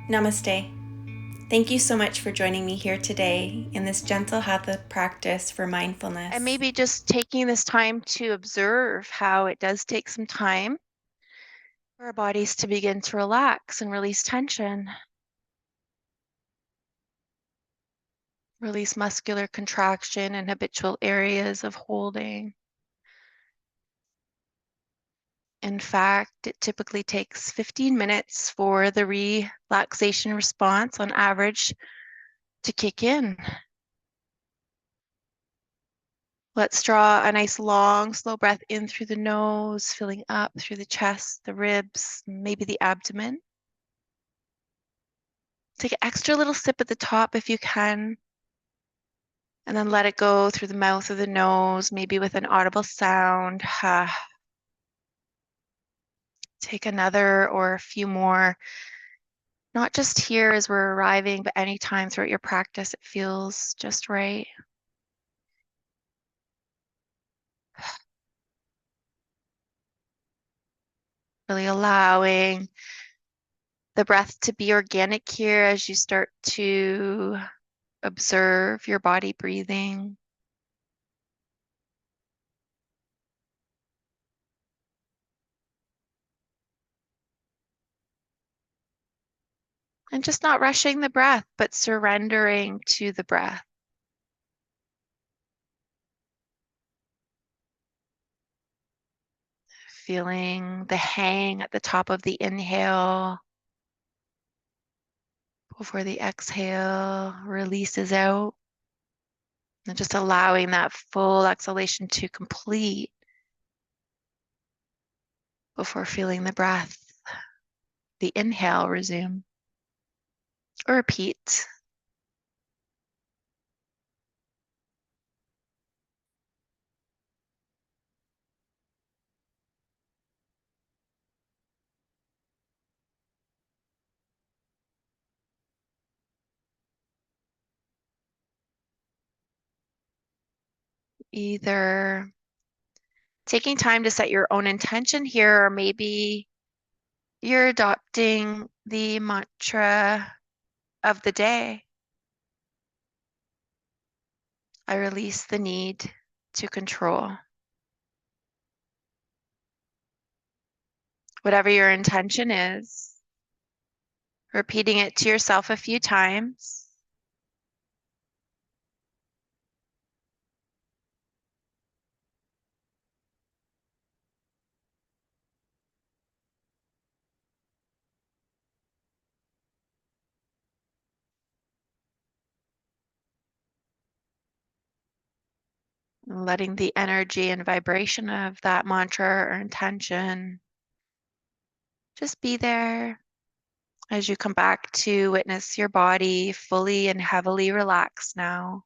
Namaste. Thank you so much for joining me here today in this gentle hatha practice for And mindfulness. maybe just taking this time to observe how it does take some time for our bodies to begin to relax and release tension, release muscular contraction and habitual areas of holding. In fact, it typically takes 15 minutes for the relaxation response on average to kick in. Let's draw a nice long, slow breath in through the nose, filling up through the chest, the ribs, maybe the abdomen. Take an extra little sip at the top if you can, and then let it go through the mouth or the nose, maybe with an audible sound. Take another or a few more, not just here as we're arriving, but anytime throughout your practice it feels just right. Really allowing the breath to be organic here as you start to observe your body breathing. And just not rushing the breath, but surrendering to the breath. Feeling the hang at the top of the inhale before the exhale releases out. And just allowing that full exhalation to complete before feeling the breath, the inhale resume or repeat. Either taking time to set your own intention here, or maybe you're adopting the mantra of the day. I release the need to control. Whatever your intention is, repeating it to yourself a few times. Letting the energy and vibration of that mantra or intention just be there as you come back to witness your body fully and heavily relaxed now.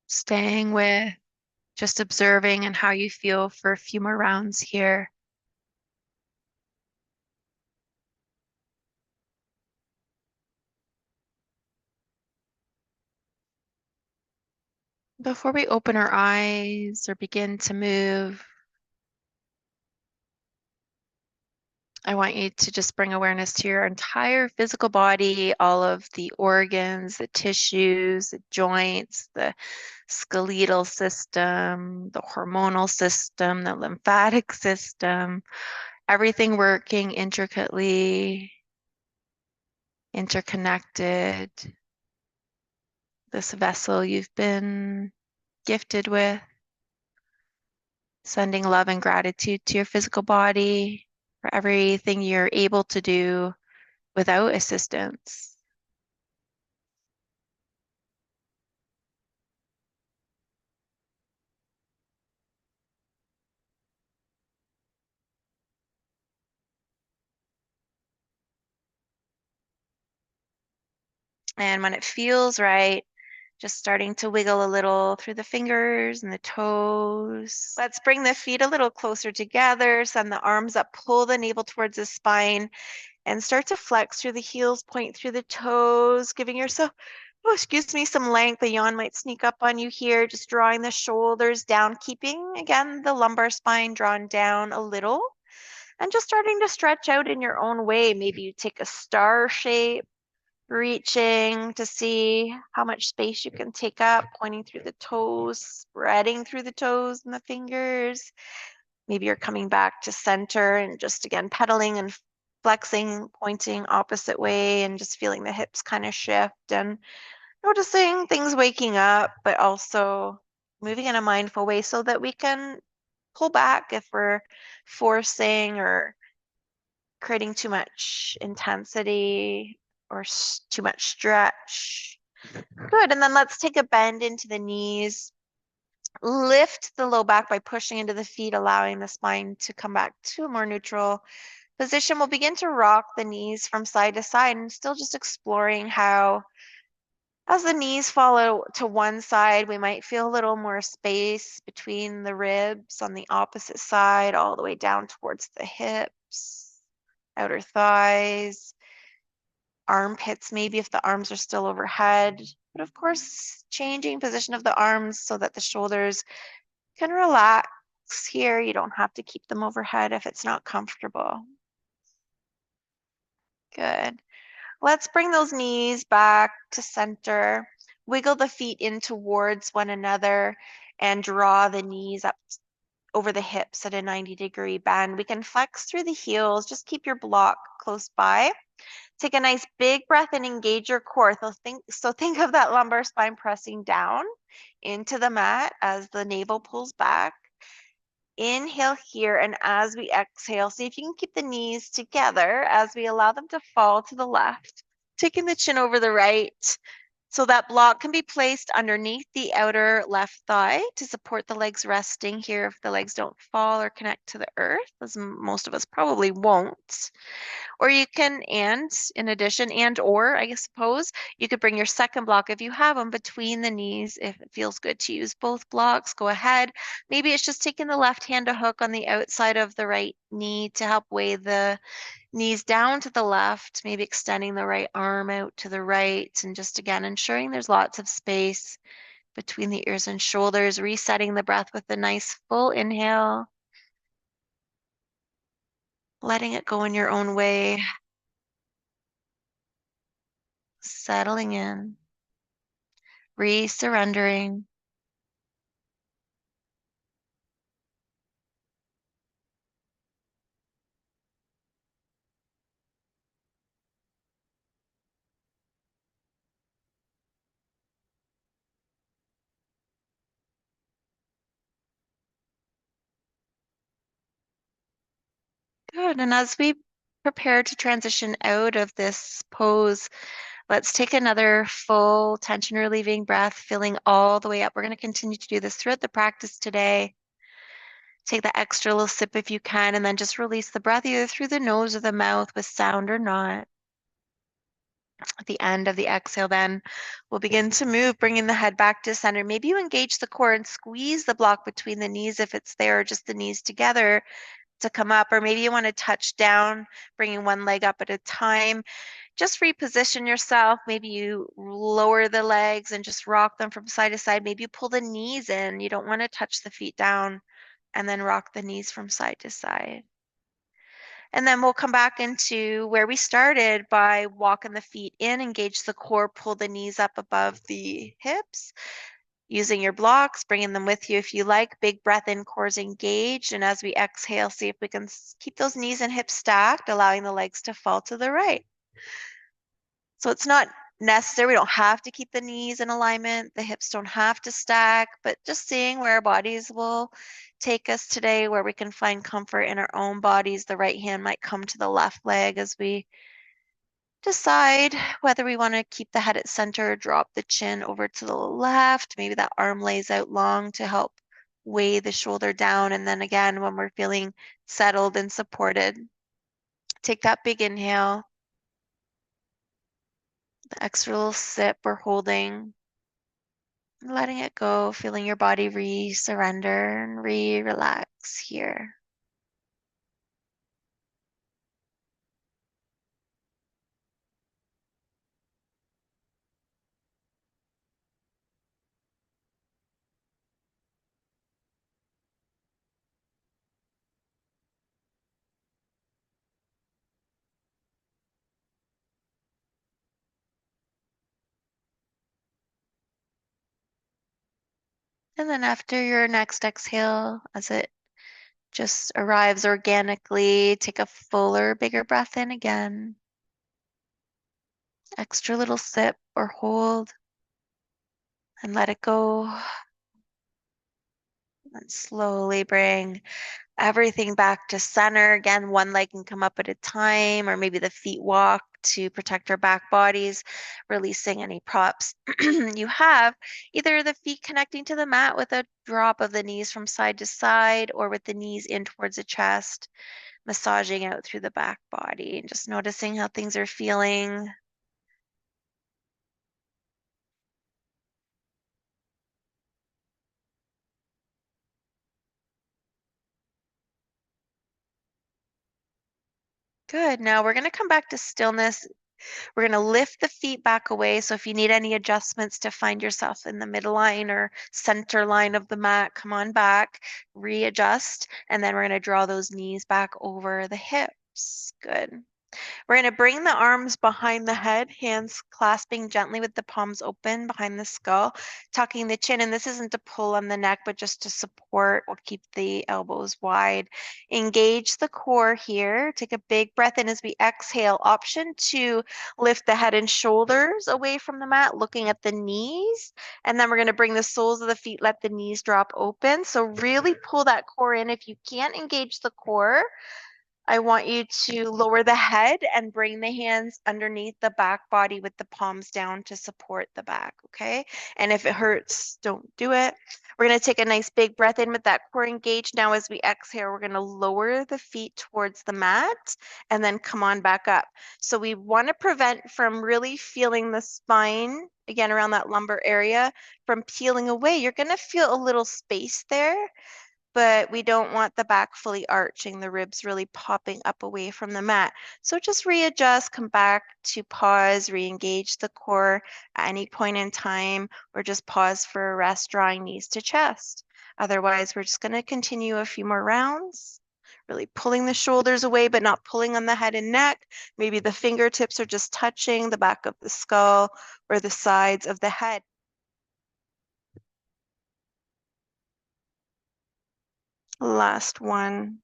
Staying with just observing and how you feel for a few more rounds here. Before we open our eyes or begin to move, I want you to just bring awareness to your entire physical body, all of the organs, the tissues, the joints, the skeletal system, the hormonal system, the lymphatic system, everything working intricately, interconnected. This vessel you've been gifted with, sending love and gratitude to your physical body for everything you're able to do without assistance. And when it feels right, Just starting to wiggle a little through the fingers and the toes. Let's bring the feet a little closer together. Send the arms up, pull the navel towards the spine, and start to flex through the heels, point through the toes, giving yourself, oh, excuse me, some length. A yawn might sneak up on you here. Just drawing the shoulders down, keeping, again, the lumbar spine drawn down a little, and just starting to stretch out in your own way. Maybe you take a star shape, reaching to see how much space you can take up, pointing through the toes, spreading through the toes and the fingers. Maybe you're coming back to center and just again pedaling and flexing, pointing opposite way, and just feeling the hips kind of shift and noticing things waking up, but also moving in a mindful way so that we can pull back if we're forcing or creating too much intensity or too much stretch. Good. And then let's take a bend into the knees. Lift the low back by pushing into the feet, allowing the spine to come back to a more neutral position. We'll begin to rock the knees from side to side and still just exploring how, as the knees follow to one side, we might feel a little more space between the ribs on the opposite side, all the way down towards the hips, outer thighs, armpits, maybe if the arms are still overhead. But of course, changing position of the arms so that the shoulders can relax here. You don't have to keep them overhead if it's not comfortable. Good. Let's bring those knees back to center. Wiggle the feet in towards one another and draw the knees up over the hips at a 90-degree bend. We can flex through the heels. Just keep your block close by. Take a nice big breath and engage your core. So think of that lumbar spine pressing down into the mat as the navel pulls back. Inhale here, and as we exhale, see if you can keep the knees together as we allow them to fall to the left, taking the chin over the right. So that block can be placed underneath the outer left thigh to support the legs resting here if the legs don't fall or connect to the earth, as most of us probably won't. Or you can, and in addition, and or I suppose, you could bring your second block if you have them between the knees. If it feels good to use both blocks, go ahead. Maybe it's just taking the left hand to hook on the outside of the right knee to help weigh the knees down to the left, maybe extending the right arm out to the right, and just again ensuring there's lots of space between the ears and shoulders, resetting the breath with a nice full inhale, letting it go in your own way, settling in, re-surrendering. Good. And as we prepare to transition out of this pose, let's take another full tension relieving breath, filling all the way up. We're going to continue to do this throughout the practice today. Take that extra little sip if you can, and then just release the breath either through the nose or the mouth with sound or not. At the end of the exhale, then we'll begin to move, bringing the head back to center. Maybe you engage the core and squeeze the block between the knees if it's there, or just the knees together to come up, or maybe you want to touch down, bringing one leg up at a time. Just reposition yourself. Maybe you lower the legs and just rock them from side to side. Maybe you pull the knees in. You don't want to touch the feet down, and then rock the knees from side to side. And then we'll come back into where we started by walking the feet in, engage the core, pull the knees up above the hips, using your blocks, bringing them with you if you like. Big breath in, core's engaged. And as we exhale, see if we can keep those knees and hips stacked, allowing the legs to fall to the right. So it's not necessary. We don't have to keep the knees in alignment. The hips don't have to stack, but just seeing where our bodies will take us today, where we can find comfort in our own bodies. The right hand might come to the left leg as we decide whether we want to keep the head at center, drop the chin over to the left. Maybe that arm lays out long to help weigh the shoulder down. And then again, when we're feeling settled and supported, take that big inhale, the extra little sip we're holding. letting it go, feeling your body re-surrender and re-relax here. And then after your next exhale, as it just arrives organically, take a fuller, bigger breath in again. Extra little sip or hold and let it go. And slowly bring everything back to center. Again, one leg can come up at a time, or maybe the feet walk to protect our back bodies, releasing any props you have. Either the feet connecting to the mat with a drop of the knees from side to side, or with the knees in towards the chest, massaging out through the back body, and just noticing how things are feeling. Good. Now we're going to come back to stillness. We're going to lift the feet back away. So if you need any adjustments to find yourself in the middle line or center line of the mat, come on back, readjust, and then we're going to draw those knees back over the hips. Good. We're going to bring the arms behind the head, hands clasping gently with the palms open behind the skull, tucking the chin. And this isn't to pull on the neck, but just to support. We'll keep the elbows wide. Engage the core here. Take a big breath in as we exhale. Option 2, lift the head and shoulders away from the mat, looking at the knees. And then we're going to bring the soles of the feet, let the knees drop open. So really pull that core in. If you can't engage the core, I want you to lower the head and bring the hands underneath the back body with the palms down to support the back, okay? And if it hurts, don't do it. We're going to take a nice big breath in with that core engaged. Now as we exhale, we're going to lower the feet towards the mat and then come on back up. So we want to prevent from really feeling the spine, again, around that lumbar area, from peeling away. You're going to feel a little space there, but we don't want the back fully arching, the ribs really popping up away from the mat. So just readjust, come back to pause, re-engage the core at any point in time, or just pause for a rest, drawing knees to chest. Otherwise, we're just going to continue a few more rounds, really pulling the shoulders away, but not pulling on the head and neck. Maybe the fingertips are just touching the back of the skull or the sides of the head. Last one.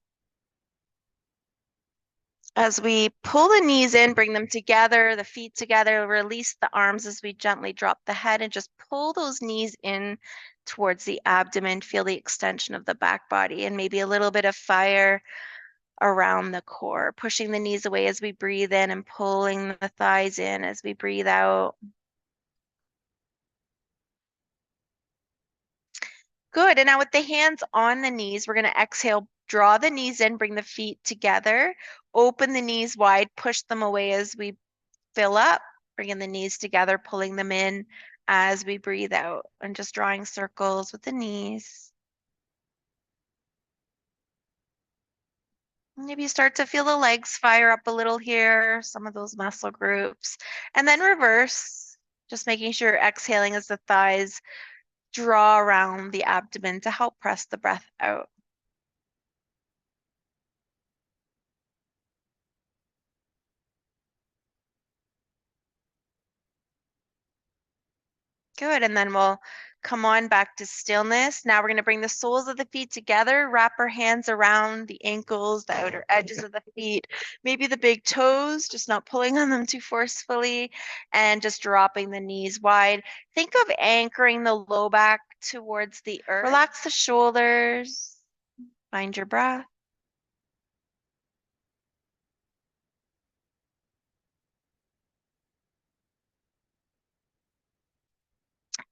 As we pull the knees in, bring them together, the feet together, release the arms as we gently drop the head and just pull those knees in towards the abdomen. Feel the extension of the back body and maybe a little bit of fire around the core, pushing the knees away as we breathe in and pulling the thighs in as we breathe out. Good. And now with the hands on the knees, we're going to exhale, draw the knees in, bring the feet together, open the knees wide, push them away as we fill up, bringing the knees together, pulling them in as we breathe out, and just drawing circles with the knees. Maybe you start to feel the legs fire up a little here, some of those muscle groups, and then reverse, just making sure exhaling as the thighs draw around the abdomen to help press the breath out. Good. And then we'll come on back to stillness. Now we're going to bring the soles of the feet together, wrap our hands around the ankles, the outer edges of the feet, maybe the big toes, just not pulling on them too forcefully, and just dropping the knees wide. Think of anchoring the low back towards the earth. Relax the shoulders, find your breath.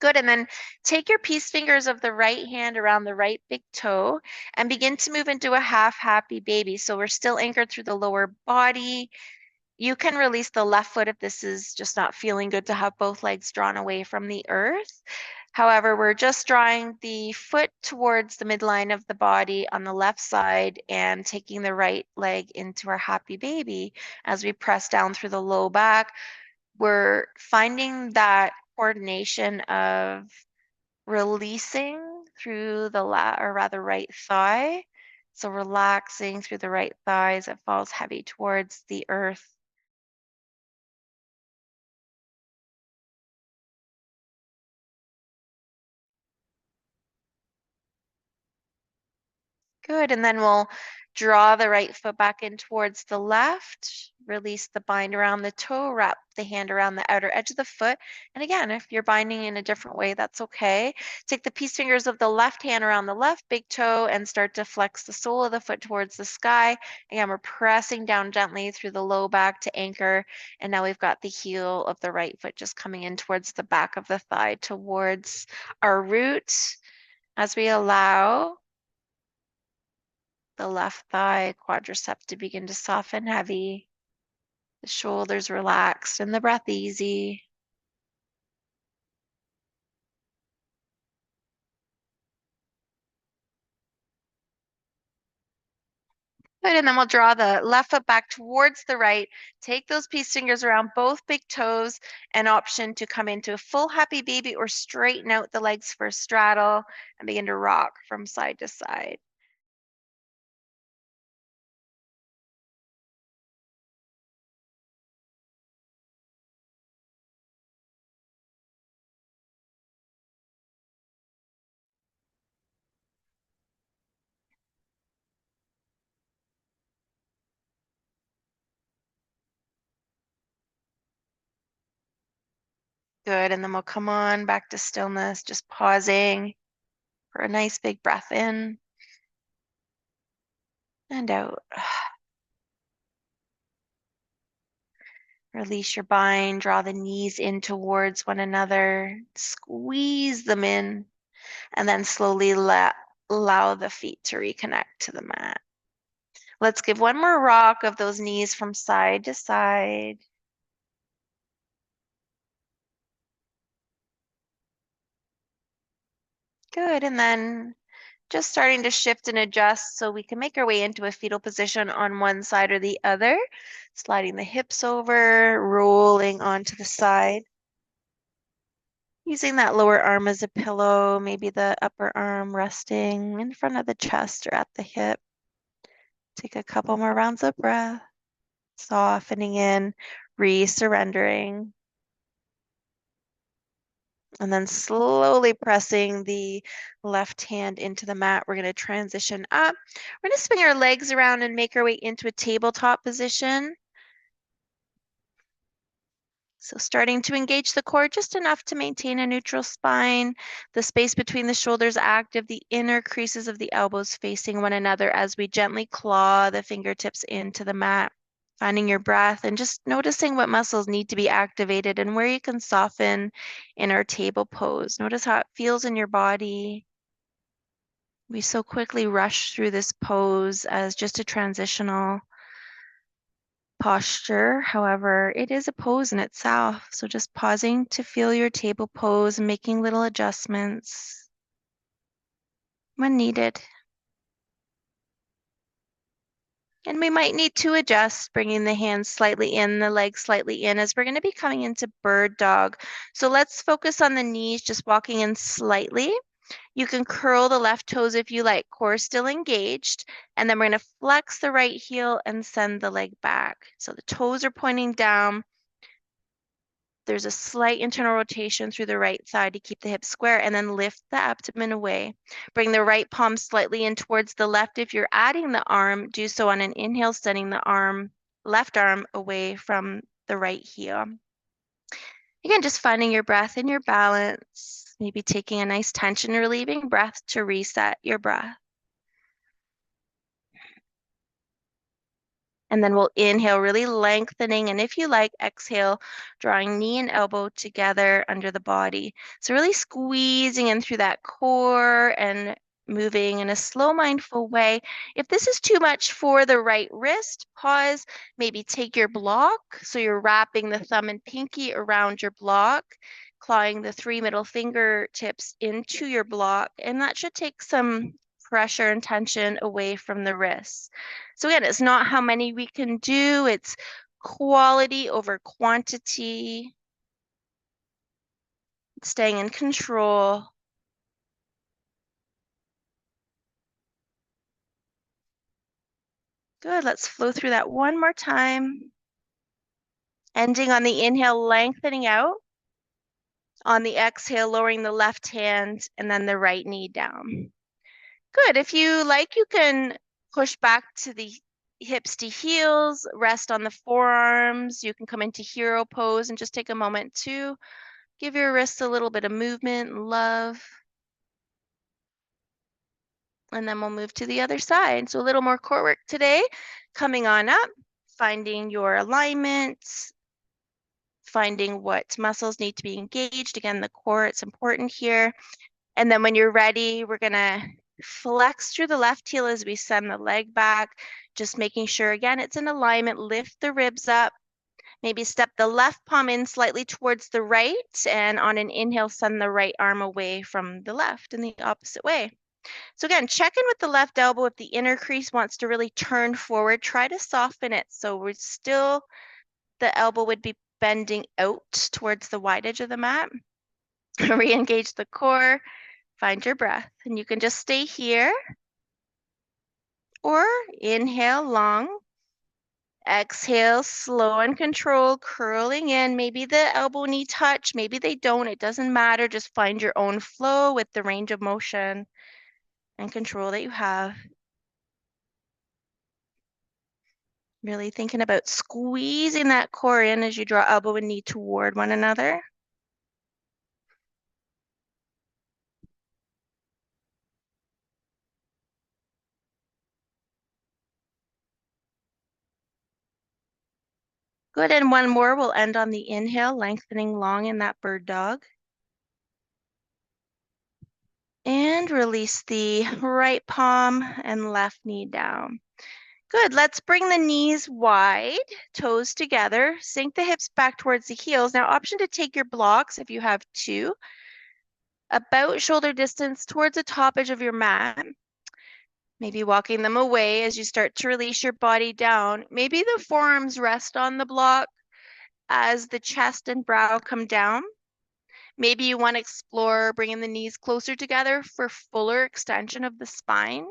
Good. And then take your peace fingers of the right hand around the right big toe and begin to move into a half happy baby. So we're still anchored through the lower body. You can release the left foot if this is just not feeling good to have both legs drawn away from the earth. However, we're just drawing the foot towards the midline of the body on the left side and taking the right leg into our happy baby. As we press down through the low back, we're finding that coordination of releasing through the right thigh. So relaxing through the right thigh as it falls heavy towards the earth. Good. And then we'll draw the right foot back in towards the left. Release the bind around the toe, wrap the hand around the outer edge of the foot. And again, if you're binding in a different way, that's okay. Take the peace fingers of the left hand around the left big toe and start to flex the sole of the foot towards the sky. Again, we're pressing down gently through the low back to anchor. And now we've got the heel of the right foot just coming in towards the back of the thigh, towards our root. As we allow the left thigh quadricep to begin to soften heavy, the shoulders relaxed, and the breath easy. Good, and then we'll draw the left foot back towards the right. Take those peace fingers around both big toes, an option to come into a full happy baby or straighten out the legs for a straddle and begin to rock from side to side. Good, and then we'll come on back to stillness, just pausing for a nice big breath in and out. Release your bind, draw the knees in towards one another, squeeze them in, and then slowly allow the feet to reconnect to the mat. Let's give one more rock of those knees from side to side. Good, and then just starting to shift and adjust so we can make our way into a fetal position on one side or the other. Sliding the hips over, rolling onto the side. Using that lower arm as a pillow, maybe the upper arm resting in front of the chest or at the hip. Take a couple more rounds of breath, softening in, re-surrendering. And then slowly pressing the left hand into the mat. We're going to transition up. We're going to swing our legs around and make our way into a tabletop position. So starting to engage the core just enough to maintain a neutral spine, the space between the shoulders active, the inner creases of the elbows facing one another as we gently claw the fingertips into the mat. Finding your breath and just noticing what muscles need to be activated and where you can soften in our table pose. Notice how it feels in your body. We so quickly rush through this pose as just a transitional posture. However, it is a pose in itself. So just pausing to feel your table pose and making little adjustments when needed. And we might need to adjust, bringing the hands slightly in, the legs slightly in, as we're going to be coming into bird dog. So let's focus on the knees, just walking in slightly. You can curl the left toes if you like, core still engaged. And then we're going to flex the right heel and send the leg back. So the toes are pointing down. There's a slight internal rotation through the right side to keep the hips square, and then lift the abdomen away. Bring the right palm slightly in towards the left. If you're adding the arm, do so on an inhale, sending the left arm away from the right heel. Again, just finding your breath and your balance, maybe taking a nice tension relieving breath to reset your breath. And then we'll inhale, really lengthening. And if you like, exhale, drawing knee and elbow together under the body. So really squeezing in through that core and moving in a slow, mindful way. If this is too much for the right wrist, pause, maybe take your block. So you're wrapping the thumb and pinky around your block. clawing the 3 middle fingertips into your block, and that should take some pressure and tension away from the wrists. So again, it's not how many we can do, it's quality over quantity, staying in control. Good, let's flow through that one more time. Ending on the inhale, lengthening out. On the exhale, lowering the left hand and then the right knee down. Good. If you like, you can push back to the hips to heels, rest on the forearms. You can come into hero pose and just take a moment to give your wrists a little bit of movement and love. And then we'll move to the other side. So a little more core work today. Coming on up, finding your alignment, finding what muscles need to be engaged. Again, the core, it's important here. And then when you're ready, we're gonna flex through the left heel as we send the leg back, just making sure, again, it's in alignment. Lift the ribs up. Maybe step the left palm in slightly towards the right, and on an inhale, send the right arm away from the left in the opposite way. So again, check in with the left elbow. If the inner crease wants to really turn forward, try to soften it. So we're still, the elbow would be bending out towards the wide edge of the mat. Re-engage the core, find your breath, and you can just stay here or inhale long, exhale slow and controlled, curling in. Maybe the elbow knee touch, maybe they don't, it doesn't matter. Just find your own flow with the range of motion and control that you have. Really thinking about squeezing that core in as you draw elbow and knee toward one another. Good, and one more. We'll end on the inhale, lengthening long in that bird dog. And release the right palm and left knee down. Good, let's bring the knees wide, toes together, sink the hips back towards the heels. Now, option to take your blocks, if you have two, about shoulder distance towards the top edge of your mat. Maybe walking them away as you start to release your body down. Maybe the forearms rest on the block as the chest and brow come down. Maybe you want to explore bringing the knees closer together for fuller extension of the spine,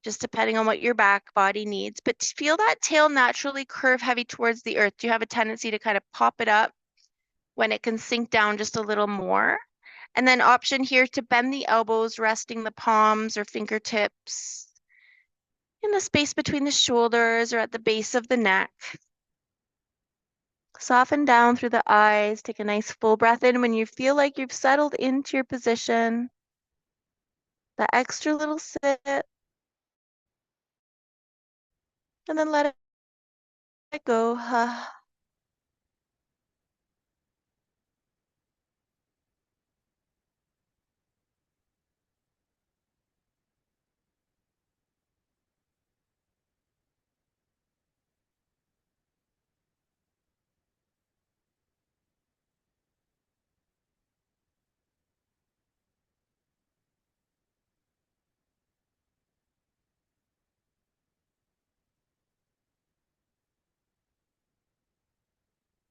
just depending on what your back body needs. But feel that tail naturally curve heavy towards the earth. Do you have a tendency to kind of pop it up when it can sink down just a little more? And then option here to bend the elbows, resting the palms or fingertips in the space between the shoulders or at the base of the neck. Soften down through the eyes. Take a nice full breath in when you feel like you've settled into your position. That extra little sit, and then let it go.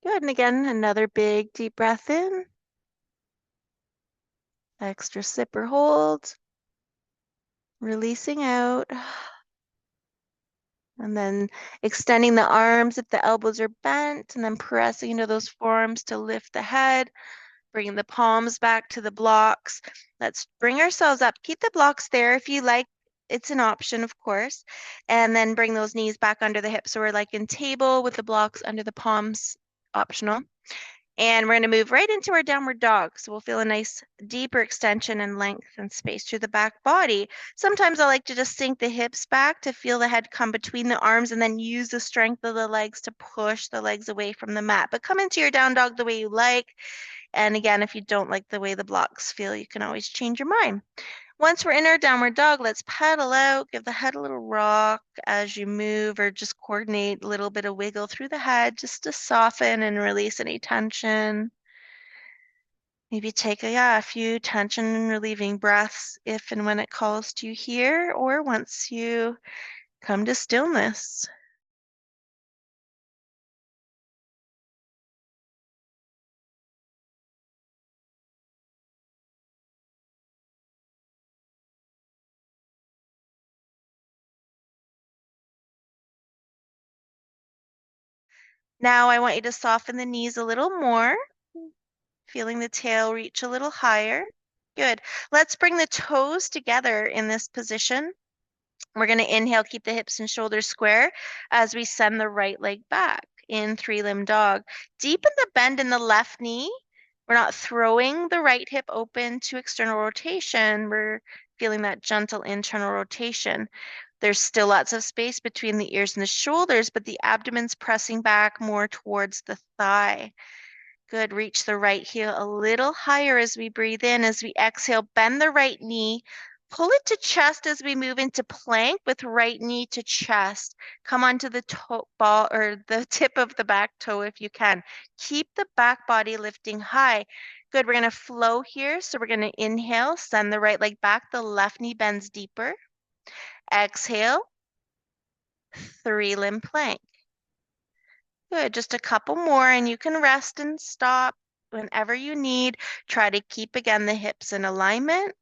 Good, and again, another big deep breath in. Extra sip or hold. Releasing out. And then extending the arms if the elbows are bent, and then pressing into those forearms to lift the head. Bringing the palms back to the blocks. Let's bring ourselves up. Keep the blocks there if you like. It's an option, of course. And then bring those knees back under the hips. So we're like in table with the blocks under the palms, optional. And we're going to move right into our downward dog. So we'll feel a nice deeper extension and length and space through the back body. Sometimes I like to just sink the hips back to feel the head come between the arms and then use the strength of the legs to push the legs away from the mat. But come into your down dog the way you like. And again, if you don't like the way the blocks feel, you can always change your mind. Once we're in our downward dog, let's pedal out, give the head a little rock as you move, or just coordinate a little bit of wiggle through the head just to soften and release any tension. Maybe take a few tension relieving breaths if and when it calls to you here, or once you come to stillness. Now I want you to soften the knees a little more, feeling the tail reach a little higher. Good. Let's bring the toes together in this position. We're going to inhale, keep the hips and shoulders square as we send the right leg back in three-limb dog. Deepen the bend in the left knee. We're not throwing the right hip open to external rotation. We're feeling that gentle internal rotation. There's still lots of space between the ears and the shoulders, but the abdomen's pressing back more towards the thigh. Good. Reach the right heel a little higher as we breathe in. As we exhale, bend the right knee. Pull it to chest as we move into plank with right knee to chest. Come onto the toe ball or the tip of the back toe if you can. Keep the back body lifting high. Good. We're going to flow here. So we're going to inhale, send the right leg back. The left knee bends deeper. Exhale, three-limb plank. Good, just a couple more and you can rest and stop whenever you need. Try to keep again the hips in alignment.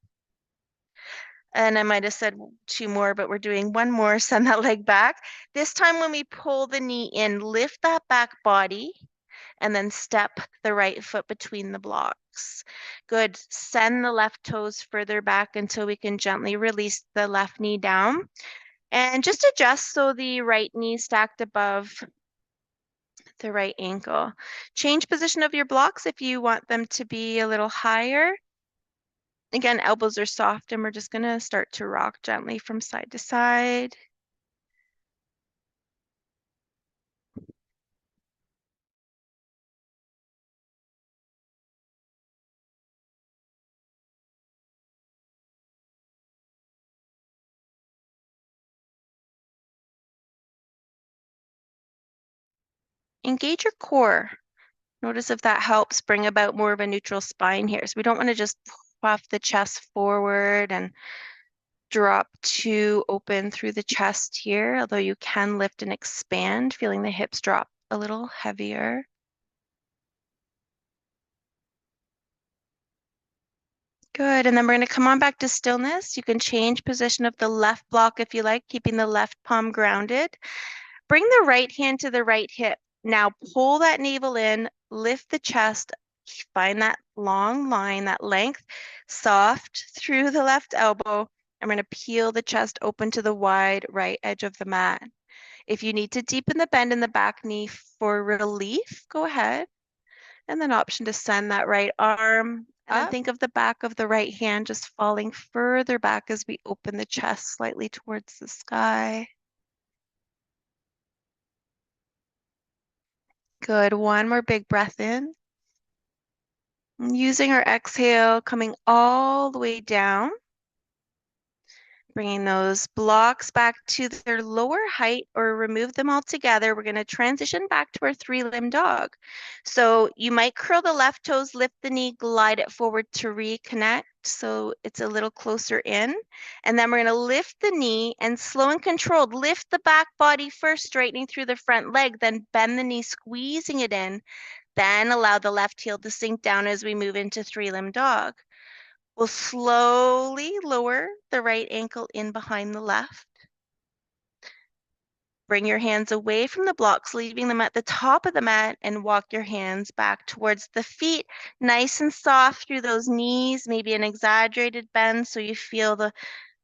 And I might have said two more, but we're doing one more. Send that leg back. This time when we pull the knee in, lift that back body and then step the right foot between the blocks. Good. Send the left toes further back until we can gently release the left knee down. And just adjust so the right knee stacked above the right ankle. Change position of your blocks if you want them to be a little higher. Again, elbows are soft and we're just gonna start to rock gently from side to side. Engage your core. Notice if that helps bring about more of a neutral spine here. So we don't want to just puff the chest forward and drop too open through the chest here, although you can lift and expand, feeling the hips drop a little heavier. Good, and then we're going to come on back to stillness. You can change position of the left block if you like, keeping the left palm grounded. Bring the right hand to the right hip. Now pull that navel in, lift the chest, find that long line, that length, soft through the left elbow. I'm going to peel the chest open to the wide right edge of the mat. If you need to deepen the bend in the back knee for relief, go ahead. And then option to send that right arm. And then think of the back of the right hand just falling further back as we open the chest slightly towards the sky. Good. One more big breath in. And using our exhale, coming all the way down. Bringing those blocks back to their lower height or remove them altogether. We're going to transition back to our three-limb dog. So you might curl the left toes, lift the knee, glide it forward to reconnect so it's a little closer in. And then we're going to lift the knee and slow and controlled, lift the back body first, straightening through the front leg, then bend the knee, squeezing it in. Then allow the left heel to sink down as we move into three-limb dog. We'll slowly lower the right ankle in behind the left. Bring your hands away from the blocks, leaving them at the top of the mat, and walk your hands back towards the feet, nice and soft through those knees, maybe an exaggerated bend so you feel the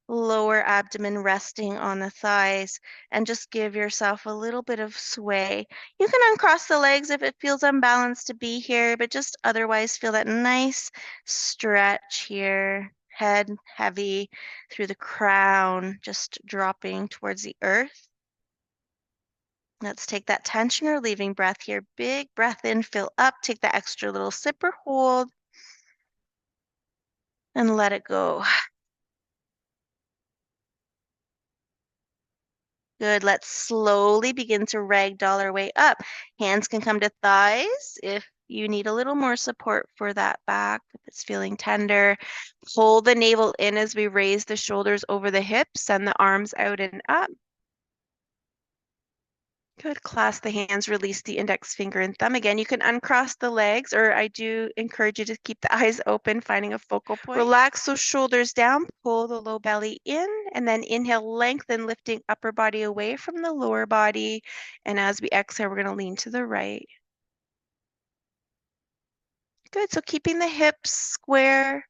lower abdomen resting on the thighs, and just give yourself a little bit of sway. You can uncross the legs if it feels unbalanced to be here, but just otherwise feel that nice stretch here. Head heavy through the crown, just dropping towards the earth. Let's take that tension relieving breath here. Big breath in, fill up, take that extra little sip or hold, and let it go. Good. Let's slowly begin to ragdoll our way up. Hands can come to thighs if you need a little more support for that back, if it's feeling tender, pull the navel in as we raise the shoulders over the hips, send the arms out and up. Good. Clasp the hands, release the index finger and thumb. Again, you can uncross the legs, or I do encourage you to keep the eyes open, finding a focal point. Relax those shoulders down, pull the low belly in, and then inhale, lengthen, lifting upper body away from the lower body. And as we exhale, we're going to lean to the right. Good. So keeping the hips square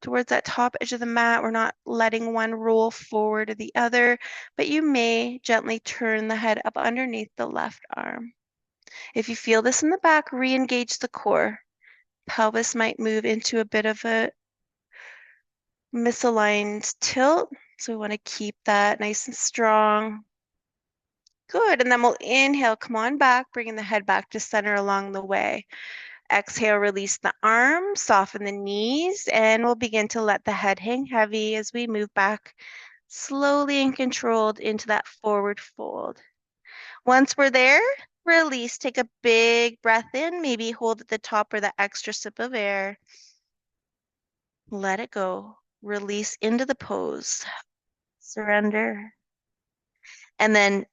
towards that top edge of the mat. We're not letting one roll forward or the other, but you may gently turn the head up underneath the left arm. If you feel this in the back, re-engage the core. Pelvis might move into a bit of a misaligned tilt, so we want to keep that nice and strong. Good, and then we'll inhale, come on back, bringing the head back to center along the way. Exhale, release the arms, soften the knees, and we'll begin to let the head hang heavy as we move back slowly and controlled into that forward fold. Once we're there, release. Take a big breath in, maybe hold at the top or the extra sip of air. Let it go. Release into the pose. Surrender. And then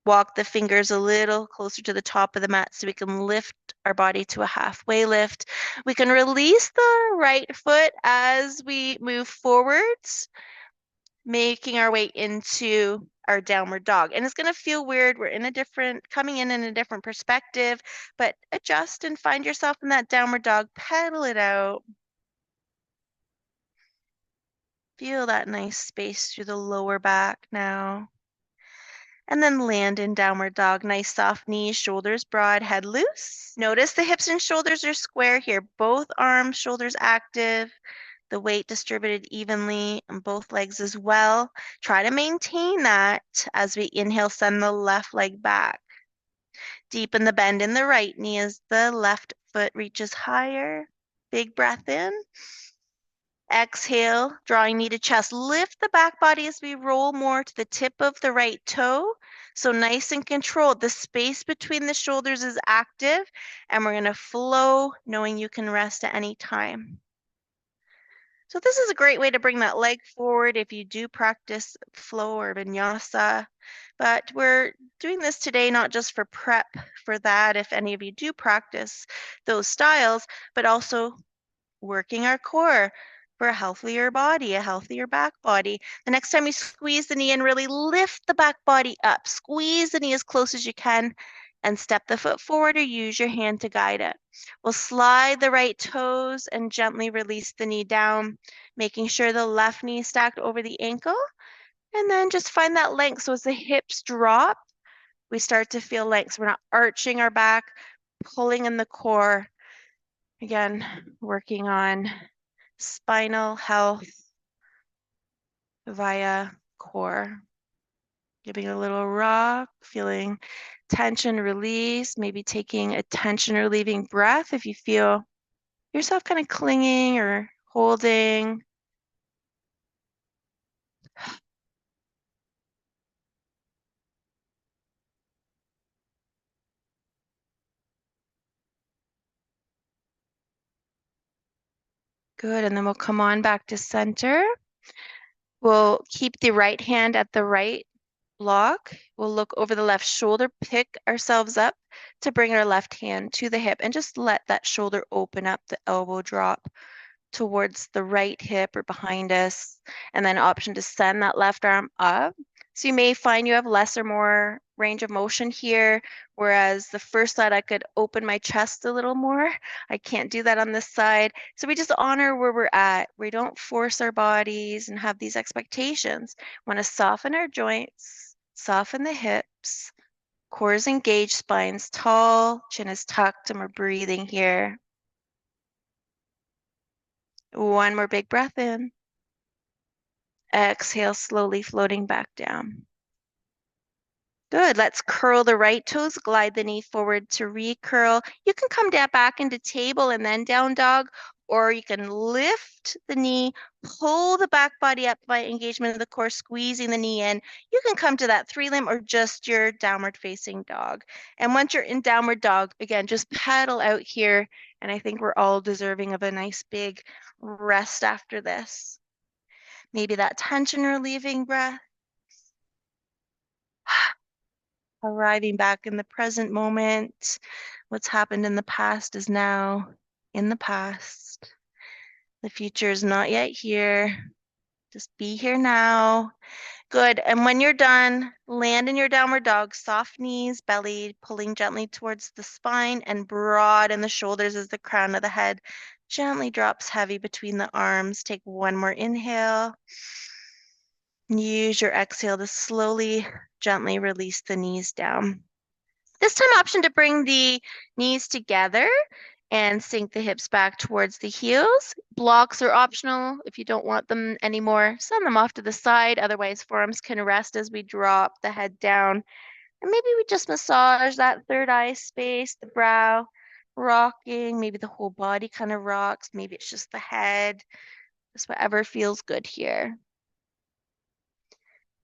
walk the fingers a little closer to the top of the mat so we can lift our body to a halfway lift. We can release the right foot as we move forwards, making our way into our downward dog. And it's going to feel weird. We're coming in a different perspective, but adjust and find yourself in that downward dog. Pedal it out. Feel that nice space through the lower back now. And then land in downward dog. Nice soft knees, shoulders broad, head loose. Notice the hips and shoulders are square here. Both arms, shoulders active. The weight distributed evenly on both legs as well. Try to maintain that as we inhale, send the left leg back. Deepen the bend in the right knee as the left foot reaches higher. Big breath in. Exhale, drawing knee to chest. Lift the back body as we roll more to the tip of the right toe. So nice and controlled. The space between the shoulders is active, and we're going to flow, knowing you can rest at any time. So this is a great way to bring that leg forward if you do practice flow or vinyasa. But we're doing this today not just for prep for that, if any of you do practice those styles, but also working our core for a healthier body, a healthier back body. The next time you squeeze the knee and really lift the back body up, squeeze the knee as close as you can and step the foot forward or use your hand to guide it. We'll slide the right toes and gently release the knee down, making sure the left knee is stacked over the ankle. And then just find that length. So as the hips drop, we start to feel length. So we're not arching our back, pulling in the core. Again, working on spinal health via core. Giving a little rock, feeling tension release, maybe taking a tension relieving breath if you feel yourself kind of clinging or holding. Good, and then we'll come on back to center. We'll keep the right hand at the right block. We'll look over the left shoulder, pick ourselves up to bring our left hand to the hip and just let that shoulder open up, the elbow drop towards the right hip or behind us, and then option to send that left arm up. So you may find you have less or more range of motion here, whereas the first side I could open my chest a little more. I can't do that on this side. So we just honor where we're at. We don't force our bodies and have these expectations. We want to soften our joints, soften the hips, core is engaged, spine's tall, chin is tucked, and we're breathing here. One more big breath in. Exhale, slowly floating back down. Good. Let's curl the right toes, glide the knee forward to recurl. You can come down back into table and then down dog, or you can lift the knee, pull the back body up by engagement of the core, squeezing the knee in. You can come to that three limb or just your downward facing dog. And once you're in downward dog, again, just paddle out here. And I think we're all deserving of a nice big rest after this. Maybe that tension relieving breath. Arriving back in the present moment. What's happened in the past is now in the past. The future is not yet here. Just be here now. Good. And when you're done, land in your downward dog, soft knees, belly pulling gently towards the spine, and broad in the shoulders as the crown of the head gently drops heavy between the arms. Take one more inhale. Use your exhale to slowly, gently release the knees down. This time option to bring the knees together and sink the hips back towards the heels. Blocks are optional. If you don't want them anymore, send them off to the side. Otherwise, forearms can rest as we drop the head down. And maybe we just massage that third eye space, the brow, rocking. Maybe the whole body kind of rocks. Maybe it's just the head. Just whatever feels good here.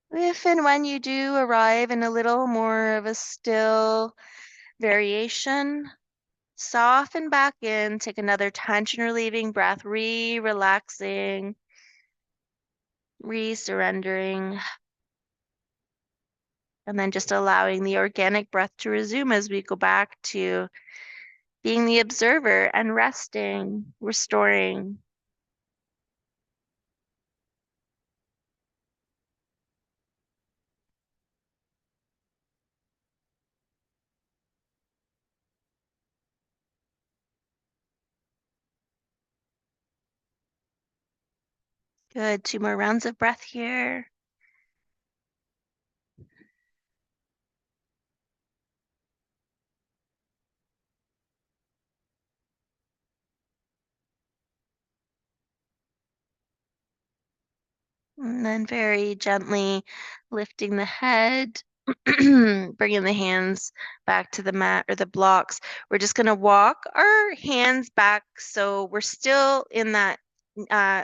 If and when you do arrive in a little more of a still variation, soften back in, take another tension relieving breath, relaxing, surrendering, and then just allowing the organic breath to resume as we go back to being the observer and resting, restoring. Good. 2 more rounds of breath here. And then very gently lifting the head, bringing the hands back to the mat or the blocks. We're just going to walk our hands back so we're still in that uh,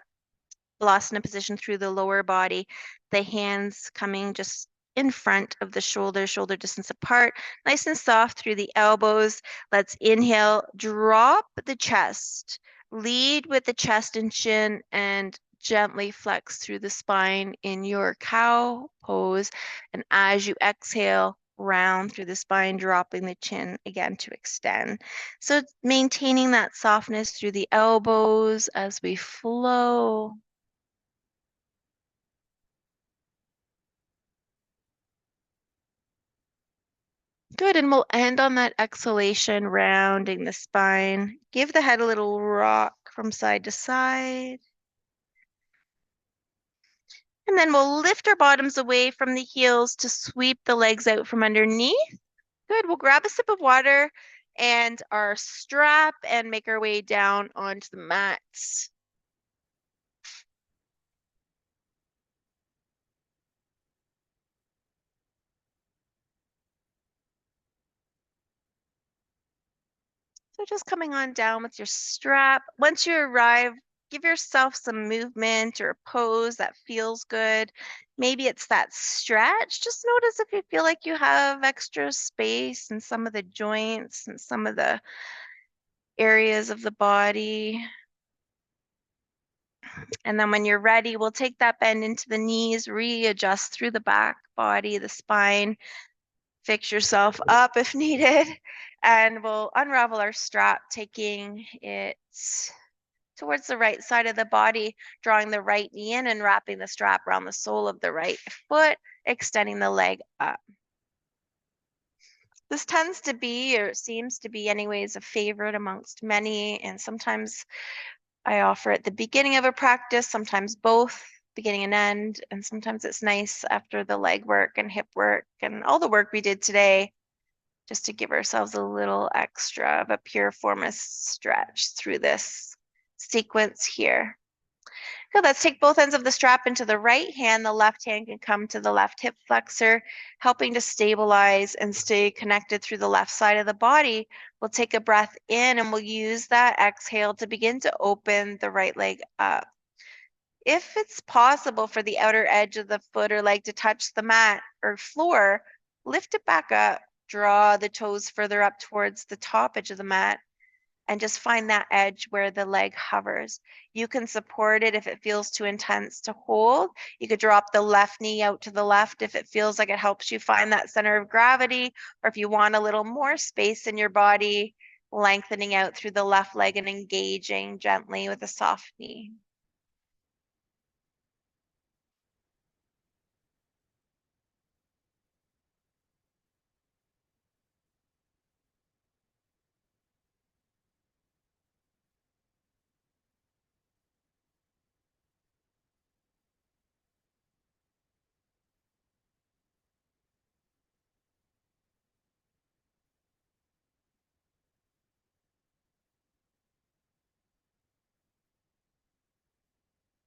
Balasana position through the lower body. The hands coming just in front of the shoulder distance apart, nice and soft through the elbows. Let's inhale, drop the chest, lead with the chest and chin, and gently flex through the spine in your cow pose. And as you exhale, round through the spine, dropping the chin again to extend. So maintaining that softness through the elbows as we flow. Good, and we'll end on that exhalation, rounding the spine. Give the head a little rock from side to side. And then we'll lift our bottoms away from the heels to sweep the legs out from underneath. Good, we'll grab a sip of water and our strap and make our way down onto the mats. So just coming on down with your strap. Once you arrive, give yourself some movement or a pose that feels good. Maybe it's that stretch. Just notice if you feel like you have extra space in some of the joints and some of the areas of the body. And then when you're ready, we'll take that bend into the knees, readjust through the back body, the spine. Fix yourself up if needed. And we'll unravel our strap, taking it towards the right side of the body, drawing the right knee in and wrapping the strap around the sole of the right foot, extending the leg up. This tends to be, or seems to be anyways, a favorite amongst many, and sometimes I offer at the beginning of a practice, sometimes both, beginning and end, and sometimes it's nice after the leg work and hip work and all the work we did today, just to give ourselves a little extra of a piriformis stretch through this sequence here. Good. Let's take both ends of the strap into the right hand. The left hand can come to the left hip flexor, helping to stabilize and stay connected through the left side of the body. We'll take a breath in and we'll use that exhale to begin to open the right leg up. If it's possible for the outer edge of the foot or leg to touch the mat or floor, lift it back up. Draw the toes further up towards the top edge of the mat and just find that edge where the leg hovers. You can support it if it feels too intense to hold. You could drop the left knee out to the left if it feels like it helps you find that center of gravity, or if you want a little more space in your body, lengthening out through the left leg and engaging gently with a soft knee.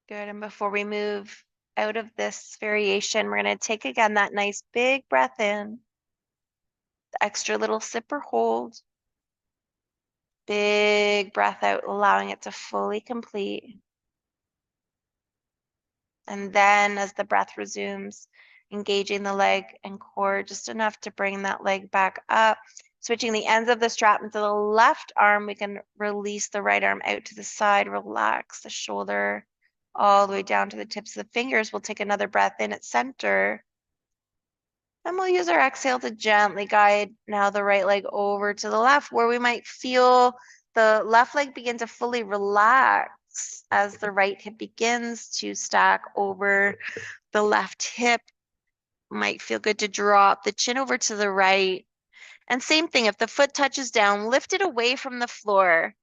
Good. And before we move out of this variation, we're going to take again that nice big breath in, the extra little sip or hold. Big breath out, allowing it to fully complete. And then as the breath resumes, engaging the leg and core just enough to bring that leg back up. Switching the ends of the strap into the left arm, we can release the right arm out to the side, relax the shoulder all the way down to the tips of the fingers. We'll take another breath in at center. And we'll use our exhale to gently guide now the right leg over to the left, where we might feel the left leg begin to fully relax as the right hip begins to stack over the left hip. Might feel good to drop the chin over to the right. And same thing, if the foot touches down, lift it away from the floor.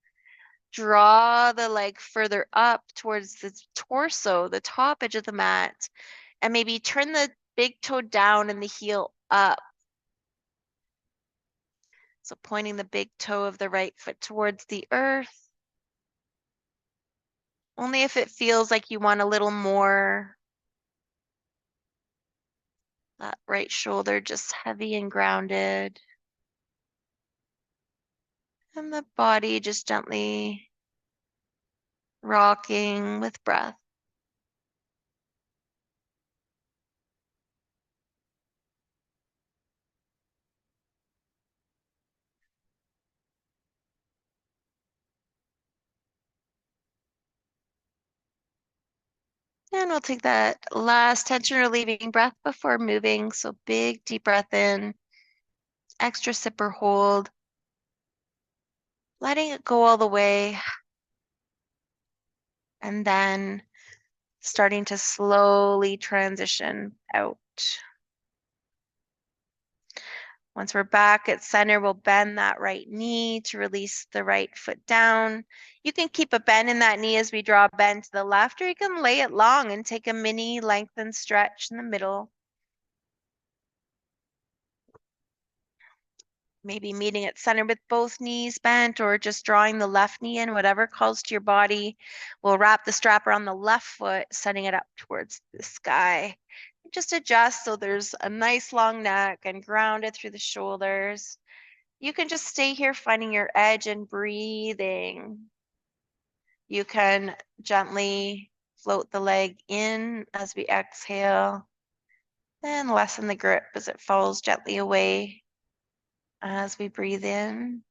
Draw the leg further up towards the torso, the top edge of the mat, and maybe turn the big toe down and the heel up. So pointing the big toe of the right foot towards the earth. Only if it feels like you want a little more. That right shoulder just heavy and grounded. And the body just gently rocking with breath. And we'll take that last tension relieving breath before moving. So big deep breath in, extra sip or hold, letting it go all the way. And then starting to slowly transition out. Once we're back at center, we'll bend that right knee to release the right foot down. You can keep a bend in that knee as we draw a bend to the left, or you can lay it long and take a mini lengthened stretch in the middle. Maybe meeting at center with both knees bent, or just drawing the left knee in, whatever calls to your body. We'll wrap the strap around the left foot, setting it up towards the sky. Just adjust so there's a nice long neck and grounded through the shoulders. You can just stay here finding your edge and breathing. You can gently float the leg in as we exhale, and lessen the grip as it falls gently away as we breathe in.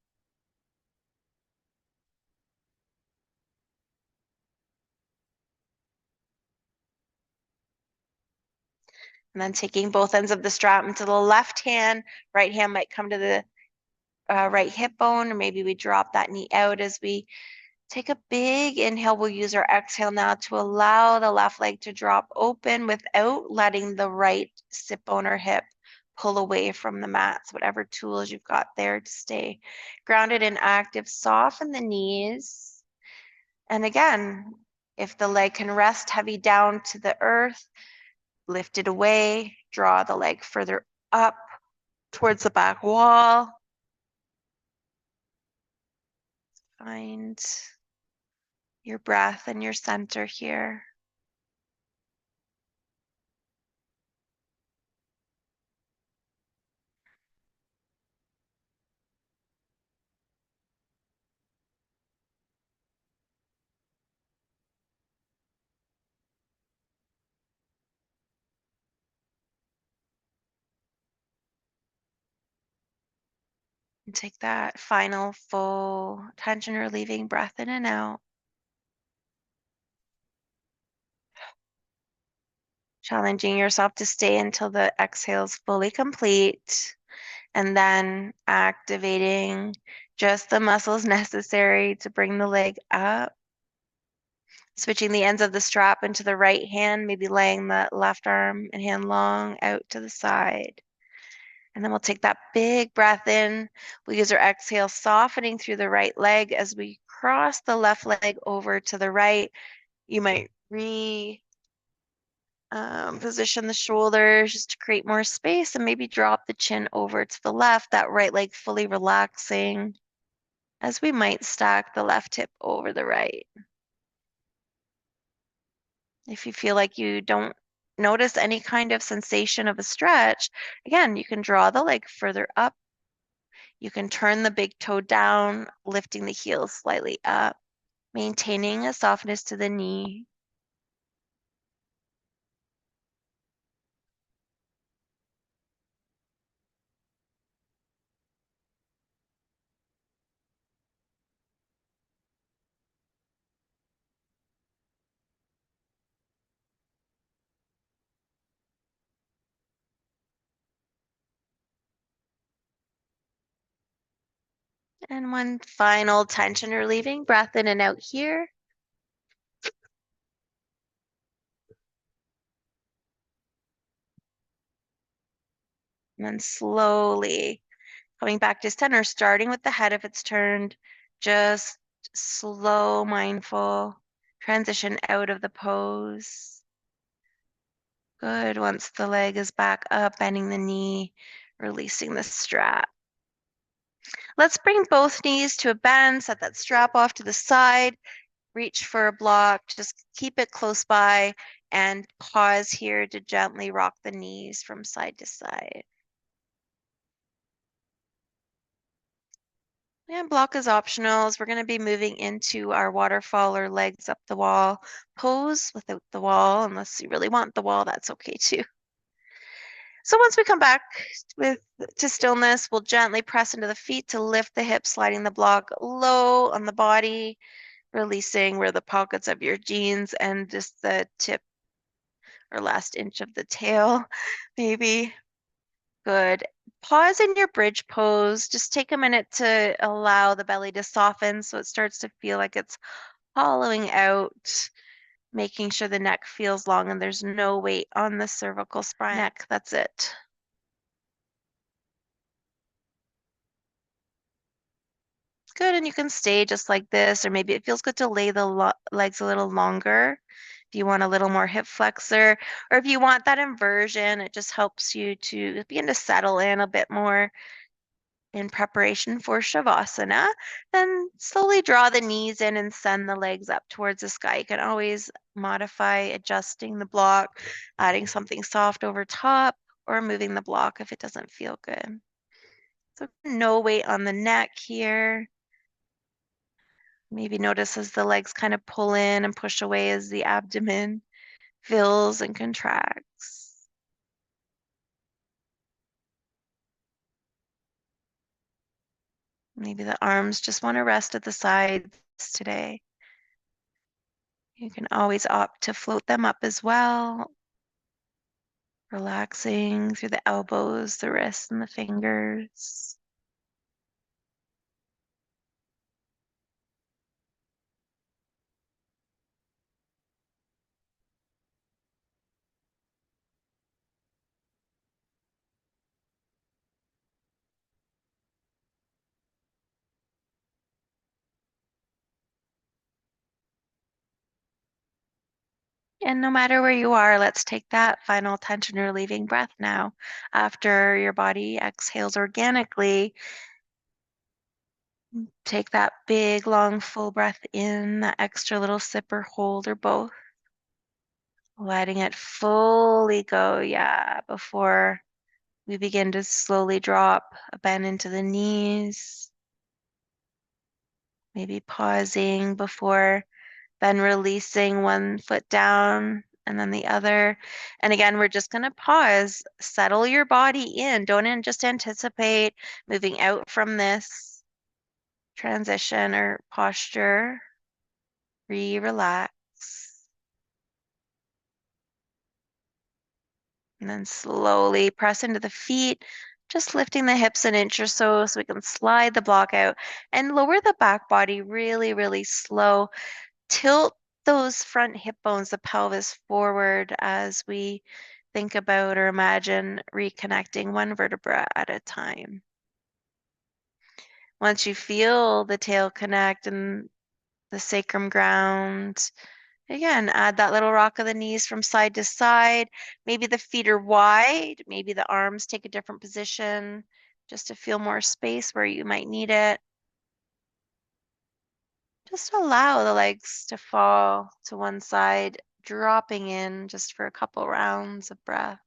And then taking both ends of the strap into the left hand, right hand might come to the right hip bone, or maybe we drop that knee out as we take a big inhale. We'll use our exhale now to allow the left leg to drop open without letting the right sit bone or hip pull away from the mats, whatever tools you've got there to stay grounded and active. Soften the knees. And again, if the leg can rest heavy down to the earth, lift it away, draw the leg further up towards the back wall. Find your breath and your center here. And take that final full tension relieving breath in and out. Challenging yourself to stay until the exhale is fully complete, and then activating just the muscles necessary to bring the leg up. Switching the ends of the strap into the right hand, maybe laying the left arm and hand long out to the side. And then we'll take that big breath in. We'll use our exhale, softening through the right leg as we cross the left leg over to the right. You might position the shoulders just to create more space and maybe drop the chin over to the left, that right leg fully relaxing as we might stack the left hip over the right. If you feel like you don't notice any kind of sensation of a stretch, again, you can draw the leg further up. You can turn the big toe down, lifting the heels slightly up, maintaining a softness to the knee. And one final tension relieving breath in and out here. And then slowly coming back to center, starting with the head if it's turned, just slow, mindful transition out of the pose. Good. Once the leg is back up, bending the knee, releasing the strap. Let's bring both knees to a bend, set that strap off to the side, reach for a block, just keep it close by, and pause here to gently rock the knees from side to side. And block is optional as we're going to be moving into our waterfall or legs up the wall pose without the wall. Unless you really want the wall, that's okay too. So once we come back to stillness, we'll gently press into the feet to lift the hips, sliding the block low on the body, releasing where the pockets of your jeans and just the tip or last inch of the tail, maybe. Good. Pause in your bridge pose. Just take a minute to allow the belly to soften so it starts to feel like it's hollowing out, making sure the neck feels long and there's no weight on the cervical spine. Neck, that's it. Good, and you can stay just like this, or maybe it feels good to lay the legs a little longer. If you want a little more hip flexor, or if you want that inversion, it just helps you to begin to settle in a bit more in preparation for Shavasana. Then slowly draw the knees in and send the legs up towards the sky. You can always modify adjusting the block, adding something soft over top, or moving the block if it doesn't feel good. So no weight on the neck here. Maybe notice as the legs kind of pull in and push away as the abdomen fills and contracts. Maybe the arms just want to rest at the sides today. You can always opt to float them up as well, relaxing through the elbows, the wrists, and the fingers. And no matter where you are, let's take that final tension relieving breath now. After your body exhales organically, take that big, long, full breath in, that extra little sip or hold or both. Letting it fully go, yeah, before we begin to slowly drop a bend into the knees. Maybe pausing before then releasing one foot down and then the other. And again, we're just going to pause, settle your body in. Don't just anticipate moving out from this transition or posture. Relax. And then slowly press into the feet, just lifting the hips an inch or so we can slide the block out and lower the back body really, really slow. Tilt those front hip bones, the pelvis forward as we think about or imagine reconnecting one vertebra at a time. Once you feel the tail connect and the sacrum ground, again, add that little rock of the knees from side to side. Maybe the feet are wide, maybe the arms take a different position just to feel more space where you might need it. Just allow the legs to fall to one side, dropping in just for a couple rounds of breath.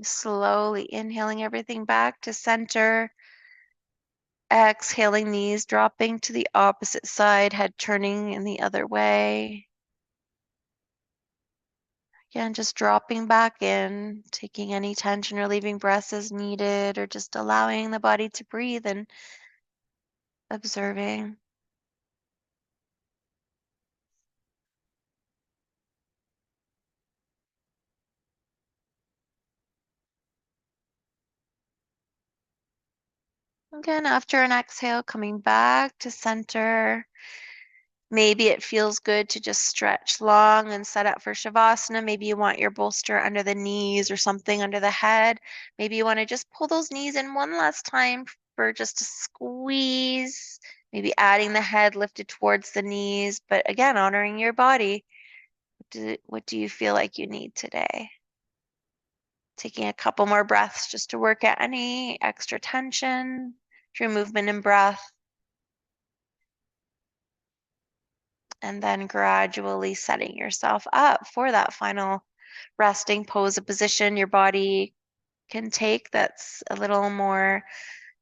Slowly inhaling everything back to center. Exhaling, knees dropping to the opposite side, head turning in the other way. Again, just dropping back in, taking any tension or leaving breaths as needed, or just allowing the body to breathe and observing. Again, after an exhale, coming back to center. Maybe it feels good to just stretch long and set up for Shavasana. Maybe you want your bolster under the knees or something under the head. Maybe you want to just pull those knees in one last time for just a squeeze. Maybe adding the head lifted towards the knees, but again, honoring your body. What do you feel like you need today? Taking a couple more breaths just to work out any extra tension through movement and breath. And then gradually setting yourself up for that final resting pose, a position your body can take that's a little more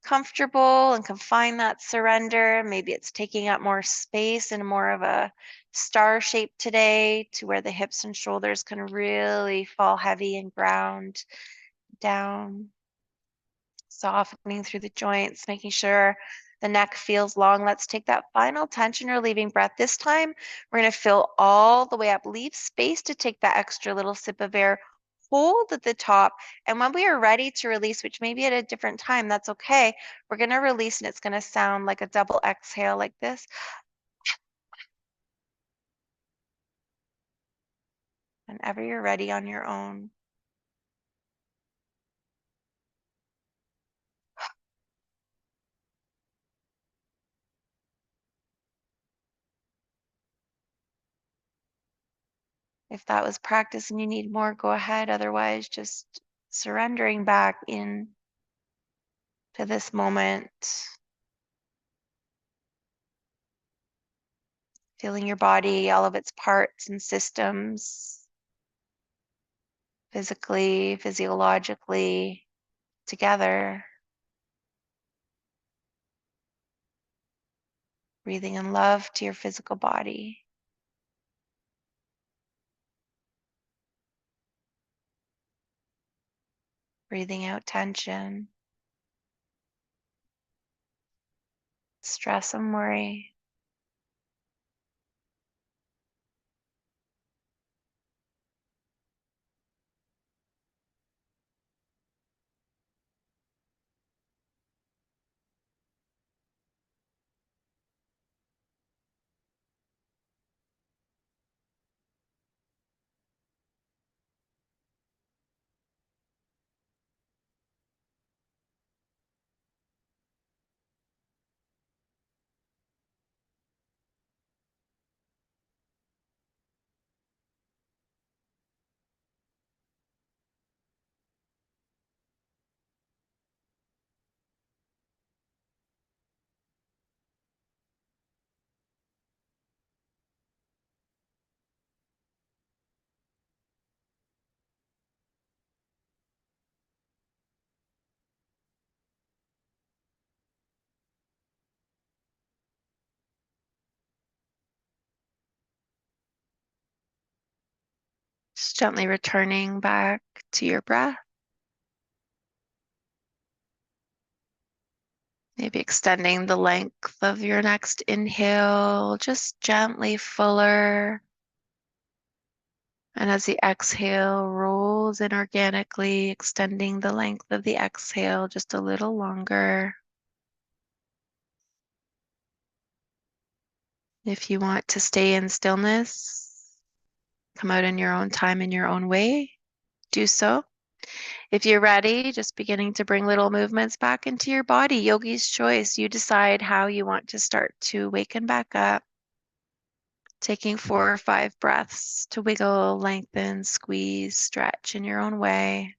comfortable and can find that surrender. Maybe it's taking up more space and more of a star shape today to where the hips and shoulders can really fall heavy and ground down. Softening through the joints, making sure the neck feels long. Let's take that final tension relieving breath. This time, we're going to fill all the way up. Leave space to take that extra little sip of air. Hold at the top. And when we are ready to release, which may be at a different time, that's okay. We're going to release and it's going to sound like a double exhale like this. Whenever you're ready on your own. If that was practice and you need more, go ahead. Otherwise, just surrendering back in to this moment. Feeling your body, all of its parts and systems, physically, physiologically, together. Breathing in love to your physical body. Breathing out tension, stress, and worry. Just gently returning back to your breath. Maybe extending the length of your next inhale, just gently fuller. And as the exhale rolls in organically, extending the length of the exhale just a little longer. If you want to stay in stillness, come out in your own time, in your own way, do so. If you're ready, just beginning to bring little movements back into your body. Yogi's choice. You decide how you want to start to waken back up. Taking 4 or 5 breaths to wiggle, lengthen, squeeze, stretch in your own way.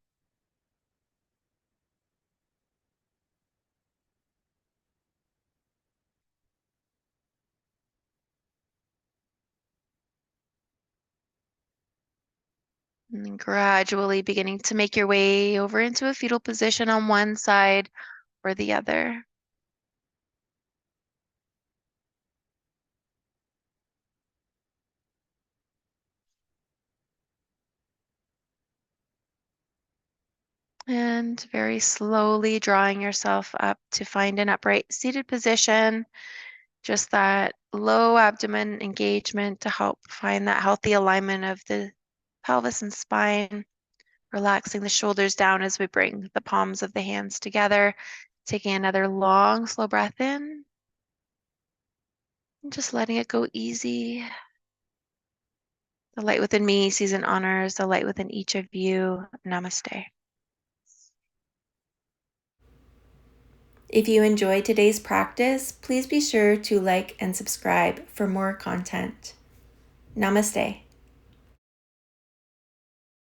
And then gradually beginning to make your way over into a fetal position on one side or the other. And very slowly drawing yourself up to find an upright seated position. Just that low abdomen engagement to help find that healthy alignment of the pelvis and spine. Relaxing the shoulders down as we bring the palms of the hands together. Taking another long, slow breath in. And just letting it go easy. The light within me sees and honors the light within each of you. Namaste. If you enjoyed today's practice, please be sure to like and subscribe for more content. Namaste.